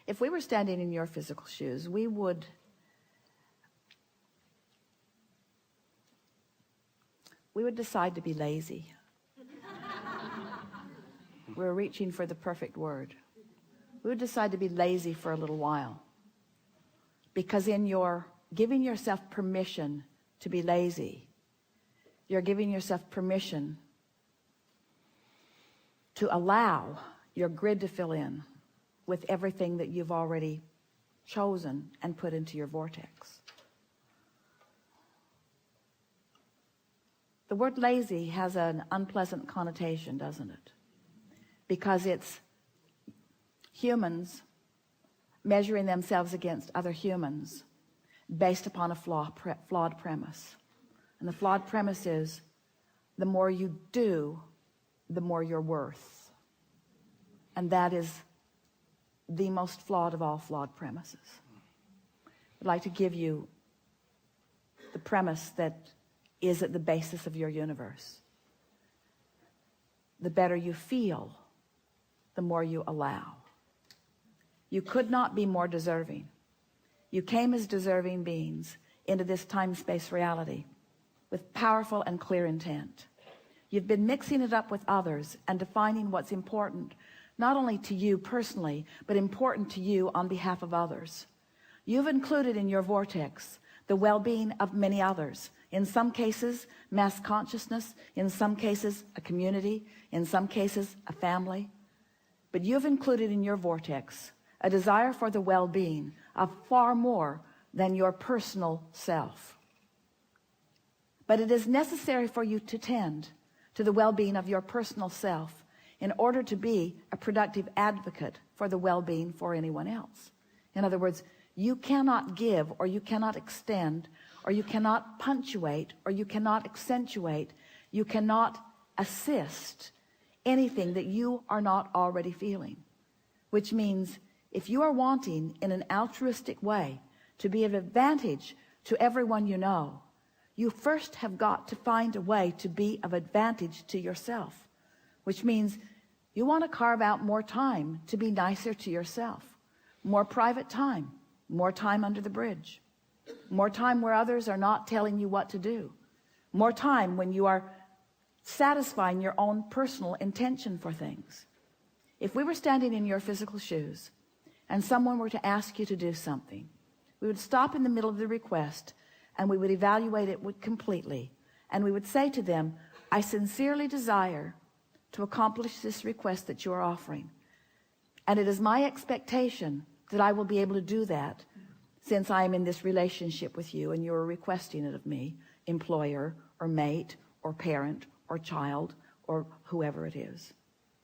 If we were standing in your physical shoes, we would decide to be lazy. We're reaching for the perfect word. We would decide to be lazy for a little while. Because in your giving yourself permission to be lazy, you're giving yourself permission to allow your grid to fill in with everything that you've already chosen and put into your vortex. The word lazy has an unpleasant connotation, doesn't it? Because it's humans measuring themselves against other humans based upon a flawed premise. And the flawed premise is, the more you do, the more you're worth. And that is the most flawed of all flawed premises. I'd like to give you the premise that is at the basis of your universe. The better you feel, the more you allow. You could not be more deserving. You came as deserving beings into this time-space reality with powerful and clear intent. You've been mixing it up with others and defining what's important, not only to you personally, but important to you on behalf of others. You've included in your vortex the well-being of many others. In some cases, mass consciousness. In some cases, a community. In some cases, a family. But you've included in your vortex a desire for the well-being of far more than your personal self. But it is necessary for you to tend to the well-being of your personal self in order to be a productive advocate for the well-being for anyone else. In other words, you cannot give, or you cannot extend, or you cannot punctuate, or you cannot accentuate, you cannot assist anything that you are not already feeling. Which means if you are wanting in an altruistic way to be of advantage to everyone you know, you first have got to find a way to be of advantage to yourself. Which means you want to carve out more time to be nicer to yourself. More private time. More time under the bridge. More time where others are not telling you what to do. More time when you are satisfying your own personal intention for things. If we were standing in your physical shoes and someone were to ask you to do something, we would stop in the middle of the request and we would evaluate it completely. And we would say to them, I sincerely desire to accomplish this request that you are offering. And it is my expectation that I will be able to do that since I am in this relationship with you and you are requesting it of me, employer or mate or parent or child or whoever it is.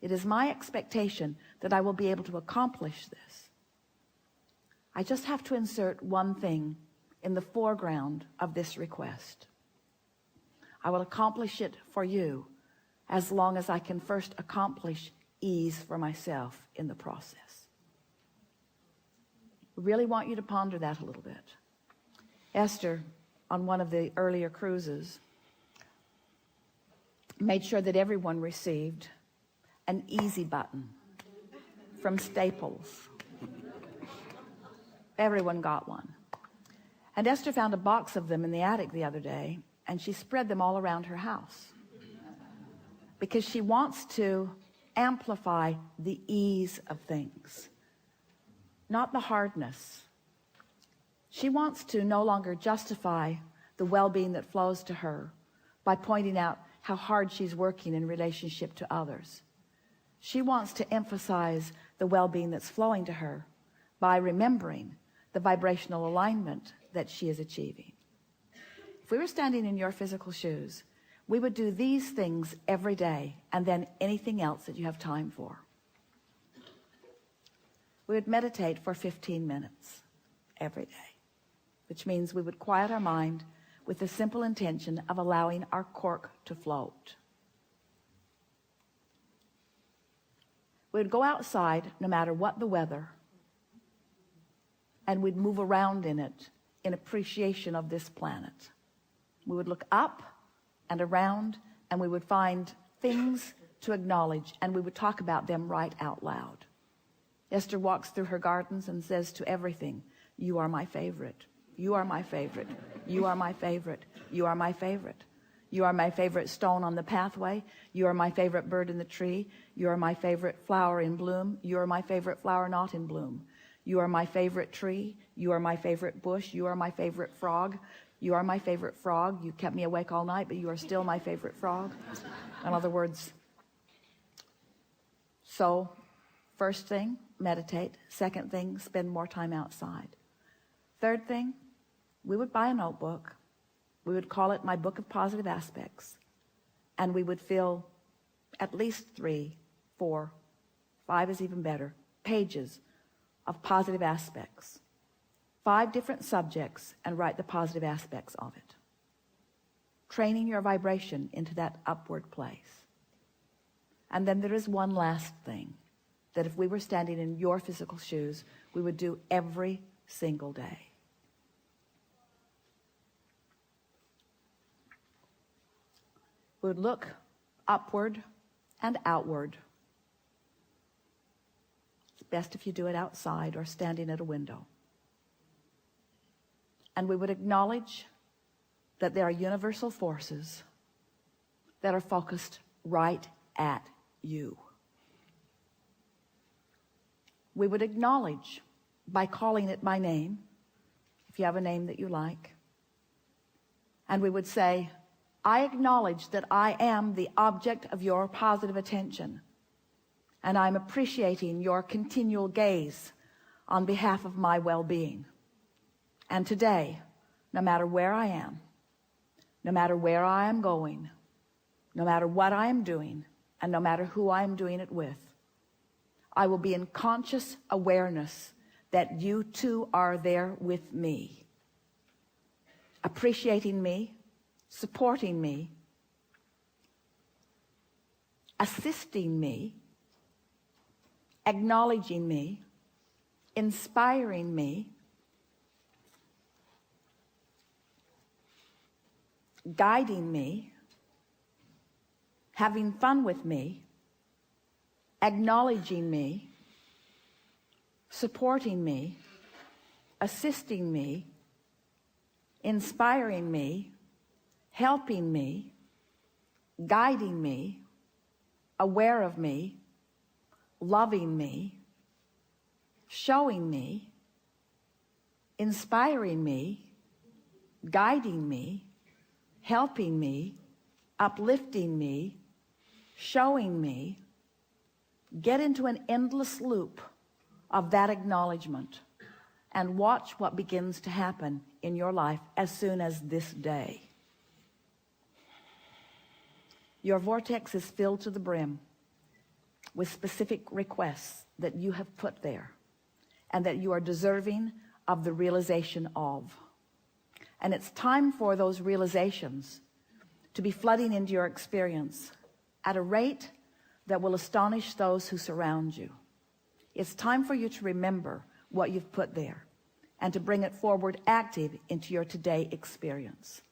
It is my expectation that I will be able to accomplish this. I just have to insert one thing in the foreground of this request. I will accomplish it for you as long as I can first accomplish ease for myself in the process. I really want you to ponder that a little bit. Esther, on one of the earlier cruises, made sure that everyone received an easy button from Staples. Everyone got one. And Esther found a box of them in the attic the other day, and she spread them all around her house because she wants to amplify the ease of things, not the hardness. She wants to no longer justify the well-being that flows to her by pointing out how hard she's working in relationship to others. She wants to emphasize the well-being that's flowing to her by remembering the vibrational alignment that she is achieving. If we were standing in your physical shoes, we would do these things every day and then anything else that you have time for. We would meditate for 15 minutes every day, which means we would quiet our mind with the simple intention of allowing our cork to float. We would go outside no matter what the weather, and we'd move around in it in appreciation of this planet. We would look up and around, and we would find things to acknowledge, and we would talk about them right out loud. Esther walks through her gardens and says to everything, you are my favorite. You are my favorite. You are my favorite. You are my favorite. You are my favorite stone on the pathway. You are my favorite bird in the tree. You are my favorite flower in bloom. You are my favorite flower not in bloom. You are my favorite tree. You are my favorite bush. You are my favorite frog. You are my favorite frog. You kept me awake all night, but you are still my favorite frog. In other words, so first thing, meditate. Second thing, spend more time outside. Third thing, we would buy a notebook. We would call it My Book of Positive Aspects. And we would fill at least 3, 4, 5 is even better, pages of positive aspects. 5 different subjects, and write the positive aspects of it. Training your vibration into that upward place. And then there is one last thing that if we were standing in your physical shoes, we would do every single day. We would look upward and outward. It's best if you do it outside or standing at a window. And we would acknowledge that there are universal forces that are focused right at you. We would acknowledge by calling it by name, if you have a name that you like. And we would say, I acknowledge that I am the object of your positive attention, and I'm appreciating your continual gaze on behalf of my well-being. And today, no matter where I am, no matter where I am going, no matter what I am doing, and no matter who I am doing it with, I will be in conscious awareness that you too are there with me, appreciating me, supporting me, assisting me, acknowledging me, inspiring me, guiding me, having fun with me, acknowledging me, supporting me, assisting me, inspiring me, helping me, guiding me, aware of me, loving me, showing me, inspiring me, guiding me, helping me, uplifting me, showing me. Get into an endless loop of that acknowledgement and watch what begins to happen in your life as soon as this day. Your vortex is filled to the brim with specific requests that you have put there and that you are deserving of the realization of. And it's time for those realizations to be flooding into your experience at a rate that will astonish those who surround you. It's time for you to remember what you've put there and to bring it forward active into your today experience.